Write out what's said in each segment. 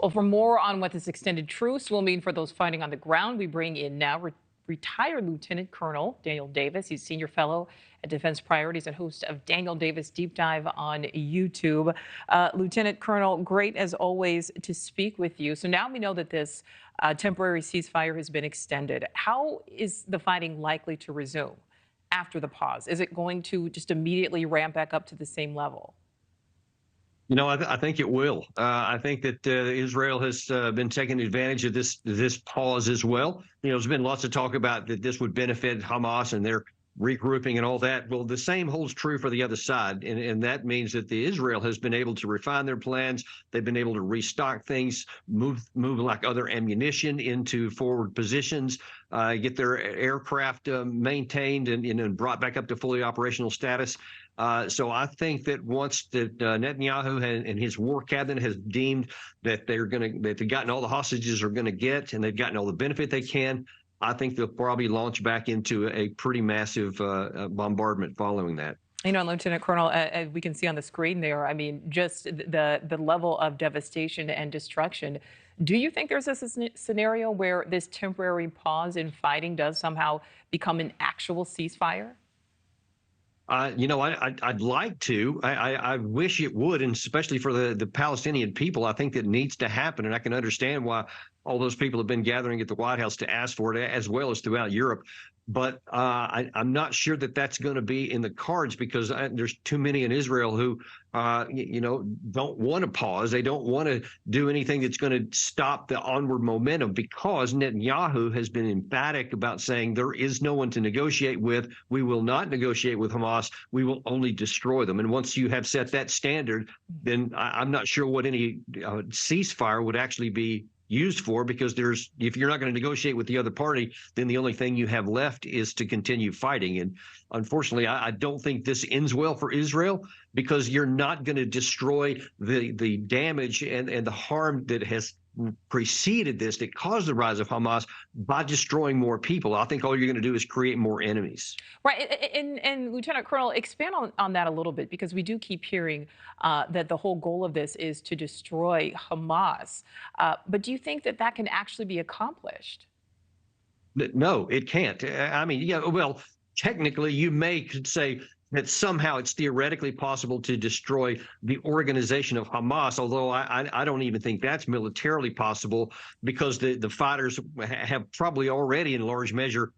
Well, for more on what this extended truce will mean for those fighting on the ground, we bring in now retired Lieutenant Colonel Daniel Davis. He's senior fellow at Defense Priorities and host of Daniel Davis Deep Dive on YouTube. Lieutenant Colonel, great as always to speak with you. So now we know that this temporary ceasefire has been extended. How is the fighting likely to resume after the pause? Is it going to just immediately ramp back up to the same level? You know, I think it will. I think that Israel has been taking advantage of this pause as well. You know, there's been lots of talk about that this would benefit Hamas and their regrouping and all that. Well, the same holds true for the other side, and that means that Israel has been able to refine their plans. They've been able to restock things, move like other ammunition into forward positions, get their aircraft maintained and brought back up to fully operational status. So I think that once that Netanyahu and his war cabinet has deemed that they've gotten all the hostages are going to get, and they've gotten all the benefit they can, I think they'll probably launch back into a pretty massive bombardment following that. You know, Lieutenant Colonel, as we can see on the screen there, I mean, just the level of devastation and destruction. Do you think there's a scenario where this temporary pause in fighting does somehow become an actual ceasefire? You know, I'd like to. I wish it would, and especially for the Palestinian people, I think that needs to happen. And I can understand why all those people have been gathering at the White House to ask for it, as well as throughout Europe. But I'm not sure that that's going to be in the cards, because there's too many in Israel who, you know, don't want to pause. They don't want to do anything that's going to stop the onward momentum, because Netanyahu has been emphatic about saying there is no one to negotiate with. We will not negotiate with Hamas. We will only destroy them. And once you have set that standard, then I'm not sure what any ceasefire would actually be used for, because if you're not going to negotiate with the other party, then the only thing you have left is to continue fighting. And unfortunately, I don't think this ends well for Israel, because you're not going to destroy the damage and the harm that has preceded this, that caused the rise of Hamas, by destroying more people. I think all you're going to do is create more enemies. Right. And Lieutenant Colonel, expand on that a little bit, because we do keep hearing that the whole goal of this is to destroy Hamas. But do you think that that can actually be accomplished? No, it can't. I mean, yeah, well, technically you could say that somehow it's theoretically possible to destroy the organization of Hamas, although I don't even think that's militarily possible, because the fighters have probably already in large measure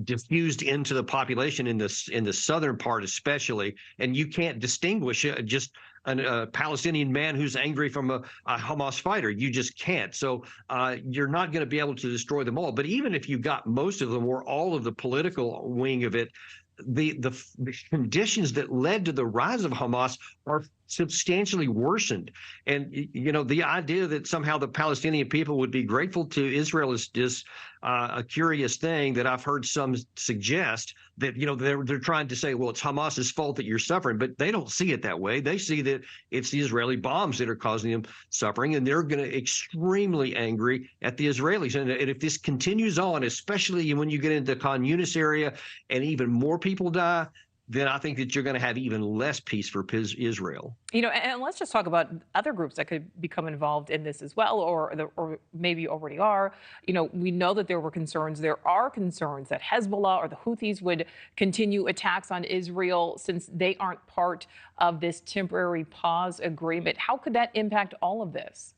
diffused into the population in the southern part especially, and you can't distinguish just a Palestinian man who's angry from a Hamas fighter. You just can't. So you're not going to be able to destroy them all. But even if you got most of them, or all of the political wing of it, the conditions that led to the rise of Hamas are substantially worsened. And, you know, the idea that somehow the Palestinian people would be grateful to Israel is just a curious thing that I've heard some suggest, that, you know, they're trying to say, well, it's Hamas's fault that you're suffering, but they don't see it that way. They see that it's the Israeli bombs that are causing them suffering, and they're going to extremely angry at the Israelis. And if this continues on, especially when you get into the Khan Yunis area and even more people die, then I think that you're going to have even less peace for Israel. You know, and let's just talk about other groups that could become involved in this as well, or maybe already are. You know, we know that there are concerns that Hezbollah or the Houthis would continue attacks on Israel, since they aren't part of this temporary pause agreement. How could that impact all of this?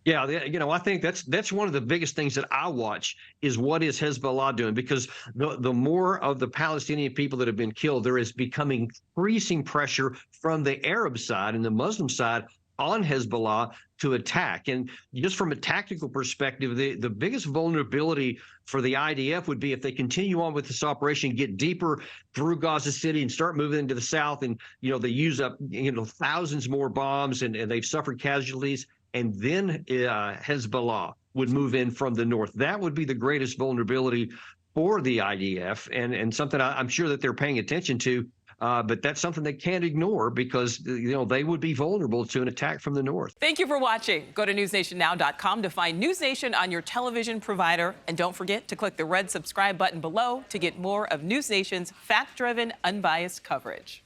Yeah, you know, I think that's one of the biggest things that I watch, is what is Hezbollah doing, because the more of the Palestinian people that have been killed, there is becoming increasing pressure from the Arab side and the Muslim side on Hezbollah to attack. And just from a tactical perspective, the biggest vulnerability for the IDF would be if they continue on with this operation, get deeper through Gaza City and start moving into the south, and, you know, they use up, you know, thousands more bombs, and they've suffered casualties. And then Hezbollah would move in from the north. That would be the greatest vulnerability for the IDF, and something I'm sure that they're paying attention to. But that's something they can't ignore, because, you know, they would be vulnerable to an attack from the north. Thank you for watching. Go to newsnationnow.com to find News Nation on your television provider. And don't forget to click the red subscribe button below to get more of News Nation's fact-driven, unbiased coverage.